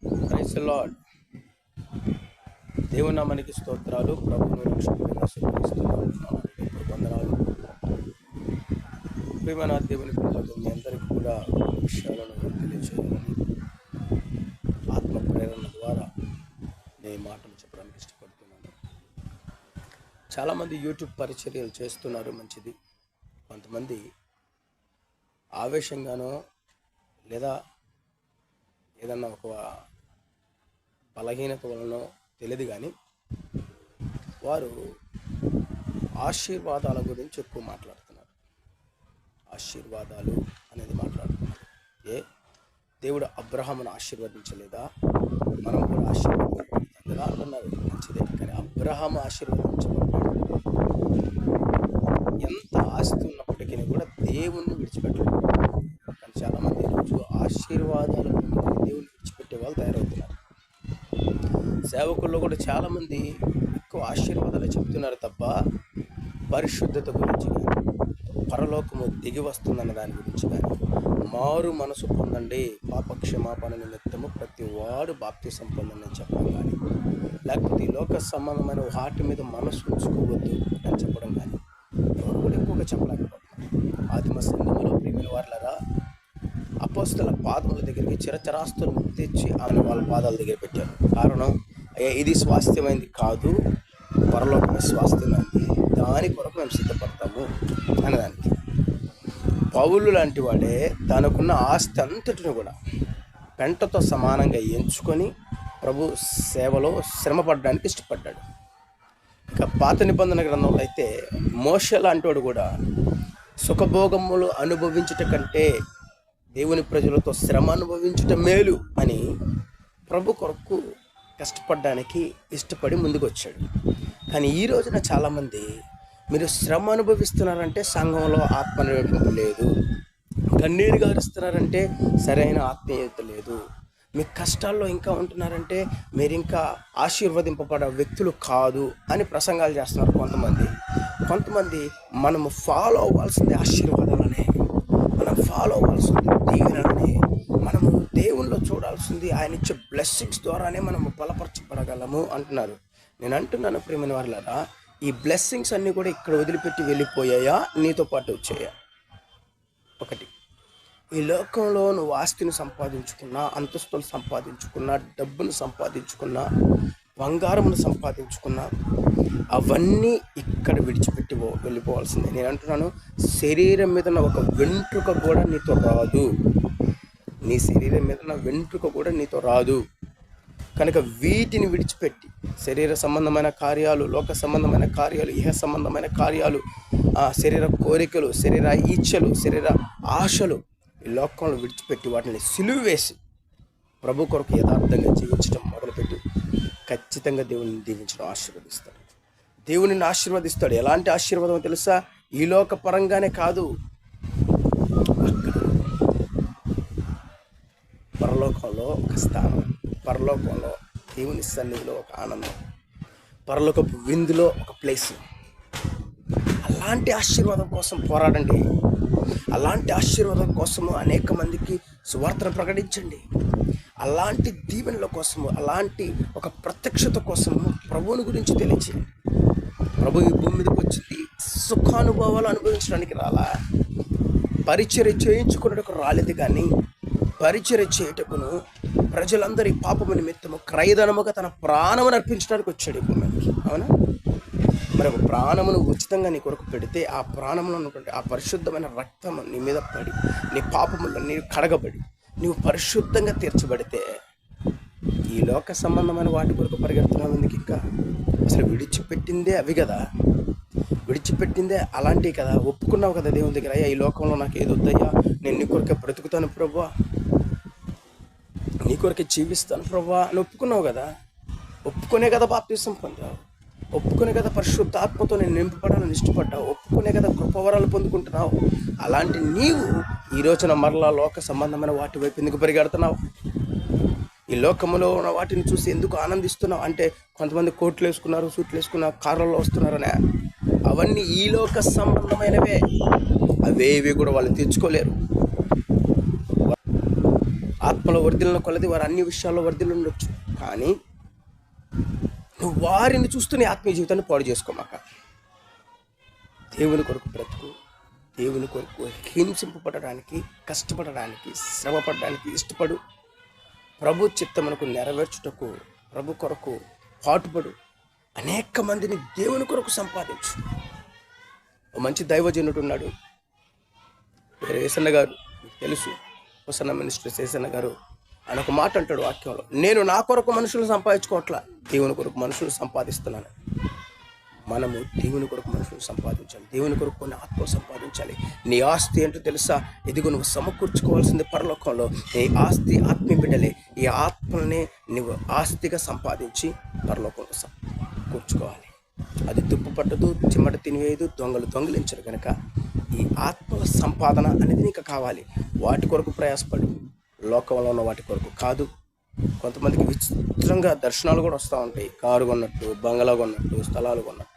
Praise the lord. దేవుని నామానికి స్తోత్రాలు. ప్రభువును రక్షకుడిగా స్వీకరిస్తున్నాను. వందనాలు. ప్రియమైన దేవుని పిల్లలకు మీ అందరికీ కూడా విషయాలను తెలియజేయాలని ఆత్మ ప్రేరణ ద్వారా నేను మాటలు చెప్పడానికి ఇష్టపడుతున్నాను. చాలామంది యూట్యూబ్ పరిచర్యలు చేస్తున్నారు, మంచిది. కొంతమంది ఆవేశంగానో లేదా ఏదన్నా ఒక బలహీనత వలన తెలియదు, కానీ వారు ఆశీర్వాదాల గురించి ఎక్కువ మాట్లాడుతున్నారు. ఆశీర్వాదాలు అనేది మాట్లాడుతున్నారు. దేవుడు అబ్రహామును ఆశీర్వదించలేదా? మనం కూడా ఆశీర్వదించాలి కదా అంటున్నారు. మంచిదే, కానీ అబ్రహాము ఆశీర్వదించబడ్డాడు. ఎంత ఆస్తి ఉన్నప్పటికీ కూడా దేవుణ్ణి విడిచిపెట్టలేదు. కానీ చాలామంది ఈరోజు ఆశీర్వాదాలు దేవుని విడిచిపెట్టే వాళ్ళు తయారవుతున్నారు. సేవకుల్లో కూడా చాలామంది ఎక్కువ ఆశీర్వాదాలు చెప్తున్నారు తప్ప పరిశుద్ధత గురించి కానీ, పరలోకము దిగి వస్తుందన్న దాని గురించి కానీ, మారు మనసు పొందండి, పాపక్షమాపణ నిమిత్తము ప్రతి వాడు బాప్తిసం పొందండి అని చెప్పడం కానీ, లేకపోతే ఈ లోక సంబంధమైన వాటి మీద మనసు ఉంచుకోవద్దు అని చెప్పడం కానీ ఎవరు కూడా ఎక్కువగా చెప్పలేకపోతున్నారు. ఆదిమ సంఘములో ప్రియమైన వారులారా, అపోస్తల పాదముల దగ్గరికి చిరచరాస్తులు తెచ్చి ఆయన వాళ్ళ పాదాల దగ్గర పెట్టారు. కారణం, ఇది స్వాస్థ్యమైంది కాదు, పరలోకమే స్వాస్థ్యమైంది, దాని కొరకు మేము సిద్ధపడతాము అనేదానికి. పౌలు లాంటి వాడే తనకున్న ఆస్తి అంతటిని కూడా పెంటతో సమానంగా ఎంచుకొని ప్రభు సేవలో శ్రమపడడానికి ఇష్టపడ్డాడు. ఇక పాత నిబంధన గ్రంథంలో అయితే మోషే లాంటి వాడు కూడా సుఖభోగములు అనుభవించుట కంటే దేవుని ప్రజలతో శ్రమ అనుభవించుట మేలు అని ప్రభు కొరకు కష్టపడడానికి ఇష్టపడి ముందుకు వచ్చాడు. కానీ ఈ రోజున చాలామంది మీరు శ్రమ అనుభవిస్తున్నారంటే సంఘంలో ఆత్మ నడిపింపు లేదు, కన్నీరు గారుస్తున్నారంటే సరైన ఆత్మీయత లేదు, మీ కష్టాల్లో ఇంకా ఉంటున్నారంటే మీరు ఇంకా ఆశీర్వదింపబడే వ్యక్తులు కాదు అని ప్రసంగాలు చేస్తున్నారు కొంతమంది. మనము ఫాలో అవ్వాల్సింది ఆశీర్వాదాలనే, మనం ఫాలో అవ్వాల్సింది దీవెనలనే, మనము దేవుల్లో చూడాల్సింది ఆయన ఇచ్చే బ్లెస్సింగ్స్ ద్వారానే మనము బలపరచబడగలము అంటున్నారు. నేను అంటున్నాను ప్రియమైన వారులారా, ఈ బ్లెస్సింగ్స్ అన్నీ కూడా ఇక్కడ వదిలిపెట్టి వెళ్ళిపోయాయా, నీతో పాటు వచ్చాయా? ఒకటి, ఈ లోకంలో నువ్వు ఆస్తిని సంపాదించుకున్నా, అంతస్తులు సంపాదించుకున్నా, డబ్బును సంపాదించుకున్నా, బంగారమును సంపాదించుకున్నా, అవన్నీ ఇక్కడ విడిచిపెట్టి వెళ్ళిపోవాల్సిందే. నేను అంటున్నాను, శరీరం మీద ఒక వెంట్రుక కూడా నీతో రాదు. నీ శరీరం మీద వెంట్రుక కూడా నీతో రాదు. కనుక వీటిని విడిచిపెట్టి శరీర సంబంధమైన కార్యాలు, లోక సంబంధమైన కార్యాలు, ఇహ సంబంధమైన కార్యాలు, శరీర కోరికలు, శరీర ఈచ్ఛలు, శరీర ఆశలు ఈ లోకంలో విడిచిపెట్టి వాటిని సిలువ వేసి ప్రభు కొరకు యథార్థంగా జీవించడం మొదలుపెట్టి ఖచ్చితంగా దేవుని దీవించడం ఆశీర్వదిస్తాడు. దేవునిని ఆశీర్వదిస్తాడు. ఎలాంటి ఆశీర్వాదం తెలుసా? ఈ లోక పరంగానే కాదు, పరలోకంలో ఒక స్థానం, పరలోకంలో దేవుని సన్నిధిలో ఒక ఆనందం, పరలోకపు విందులో ఒక ప్లేస్. అలాంటి ఆశీర్వాదం కోసం పోరాడండి. అలాంటి ఆశీర్వాదం కోసము అనేక మందికి సువార్తను ప్రకటించండి. అలాంటి దీవెనల కోసము, అలాంటి ఒక ప్రత్యక్షత కోసము ప్రభువుని గురించి తెలియచేయండి. ప్రభు ఈ భూమి మీదకి వచ్చింది సుఖానుభవాలు అనుభవించడానికి రాలా, పరిచర్య చేయించుకున్నట్టుకు రాలేదు, కానీ పరిచర్య చేయుటకును ప్రజలందరి పాపము నిమిత్తము క్రయధనముగా తన ప్రాణమును అర్పించడానికి వచ్చాడు ఈ భూమికి. అవునా? మరి ఒక ప్రాణమును ఉచితంగా నీ కొరకు పెడితే ఆ ప్రాణంలో ఉన్నటువంటి ఆ పరిశుద్ధమైన రక్తము నీ మీద పడి, నీ పాపములో నీవు కడగబడి, నీవు పరిశుద్ధంగా తీర్చబడితే ఈ లోక సంబంధమైన వాటి కొరకు పరిగెడుతున్నావు ఎందుకు? ఇంకా అసలు విడిచిపెట్టిందే అవి కదా, విడిచిపెట్టిందే అలాంటివి కదా. ఒప్పుకున్నావు కదా దేవుని దగ్గర, అయ్యా ఈ లోకంలో నాకు ఏది వద్దయ్యా, నేను నీ కొరకే బ్రతుకుతాను ప్రభువా, నీ కొరకే జీవిస్తాను ప్రభువా అని ఒప్పుకున్నావు కదా. ఒప్పుకునే కదా బాప్తిసం పొందావు, ఒప్పుకునే కదా పరిశుద్ధాత్మతో నేను నింపబడాలని ఇష్టపడ్డావు, ఒప్పుకునే కదా కృపవరాలు పొందుకుంటున్నావు. అలాంటి నీవు ఈ రోజున మరలా లోక సంబంధమైన వాటి వైపు ఎందుకు పరిగెడుతున్నావు? ఈ లోకములో ఉన్న వాటిని చూసి ఎందుకు ఆనందిస్తున్నావు? అంటే కొంతమంది కోట్లు వేసుకున్నారు, సూట్లు వేసుకున్నారు, కార్లలో వస్తున్నారనే, అవన్నీ ఈ లోక సంబంధమైనవే. అవేవి కూడా వాళ్ళు తెచ్చుకోలేరు. ఆత్మలో వర్ధిల్లిన కొలది వారు అన్ని విషయాల్లో వర్ధిల్లి ఉండొచ్చు. కానీ నువ్వు వారిని చూస్తూ నీ ఆత్మీయ జీవితాన్ని పాడు చేసుకోమాక. దేవుని కొరకు బ్రతుకు. దేవుని కొరకు హింసింపబడడానికి, కష్టపడడానికి, శ్రమపడడానికి ఇష్టపడు. ప్రభు చిత్తమునకు నెరవేర్చుటకు ప్రభు కొరకు పాటుపడు. అనేక మందిని దేవుని కొరకు సంపాదించు. ఓ మంచి దైవజనుడు ఉన్నాడు, పేరు ఏసన్న గారు, మీకు తెలుసు. హోసన్న మినిస్టర్ ఏసన్న గారు. ఆయన ఒక మాట అంటాడు వాక్యంలో, నేను నా కొరకు మనుషులను సంపాదించుకోవట్లా, దేవుని కొరకు మనుషులు సంపాదిస్తున్నాను. మనము దేవుని కొరకు మనుషులు సంపాదించాలి. దేవుని కొరకు కొన్ని ఆత్మలు సంపాదించాలి. నీ ఆస్తి ఏంటో తెలుసా? ఇదిగో నువ్వు సమకూర్చుకోవాల్సింది పరలోకంలో. నీ ఆస్తి ఆత్మీయ బిడ్డలే. ఈ ఆత్మల్ని నువ్వు ఆస్తిగా సంపాదించి పరలోకంలో కూర్చుకోవాలి. అది తుప్పు పట్టదు, చిమ్మట తినివేయదు, దొంగలు దొంగిలించరు. కనుక ఈ ఆత్మల సంపాదన అనేది నీకు కావాలి. వాటి కొరకు ప్రయాసపడు, లోకంలో ఉన్న వాటి కొరకు కాదు. కొంతమందికి విచిత్రంగా దర్శనాలు కూడా వస్తూ ఉంటాయి. కారు కొన్నట్టు, బంగళా కొన్నట్టు, స్థలాలు కొన్నట్టు.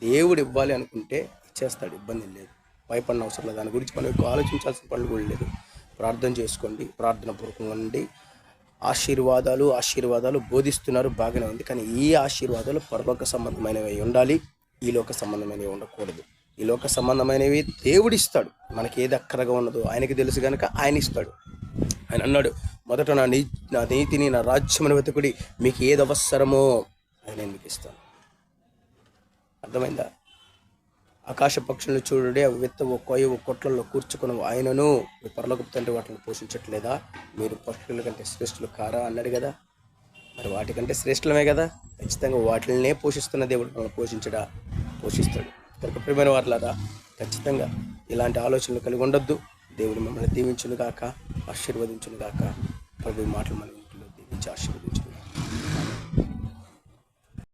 దేవుడు ఇవ్వాలి అనుకుంటే ఇచ్చేస్తాడు, ఇబ్బంది లేదు. భయపడిన అవసరం లేదు. దాని గురించి మనం ఎక్కువ ఆలోచించాల్సిన పనులు కూడా లేదు. ప్రార్థన చేసుకోండి, ప్రార్థన పూర్వకంగా ఉండి. ఆశీర్వాదాలు బోధిస్తున్నారు, బాగానే ఉంది. కానీ ఈ ఆశీర్వాదాలు పరలోక సంబంధమైనవి ఉండాలి, ఈ లోక సంబంధమైనవి ఉండకూడదు. ఈ లోక సంబంధమైనవి దేవుడు ఇస్తాడు. మనకి ఏది అక్కరగా ఉన్నదో ఆయనకి తెలుసు కనుక ఆయన ఇస్తాడు. ఆయన అన్నాడు, మొదట నా నీతిని, నా రాజ్యమును వెతుకుడి, మీకు ఏది అవసరమో అది నేను మీకు ఇస్తాను. అర్థమైందా? ఆకాశ పక్షులను చూడండి, అవి విత్తవు, కోయవు, కొట్లలో కూర్చుకుని ఆయనను మీ పరలోకపు తండ్రి వాటిని పోషించట్లేదా? మీరు పక్షుల కంటే శ్రేష్ఠులు కారా అన్నాడు కదా. మరి వాటికంటే శ్రేష్ఠులమే కదా. ఖచ్చితంగా వాటినే పోషిస్తున్న దేవుడు మనల్ని పోషిస్తాడు. కనుక ప్రియమైన వారులారా, ఖచ్చితంగా ఇలాంటి ఆలోచనలు కలిగి ఉండొద్దు. దేవుడు మిమ్మల్ని దీవించును గాక, ఆశీర్వదించును గాక. ప్రభు మాటలు మన ఇంట్లో దీవించి ఆశీర్వదించు.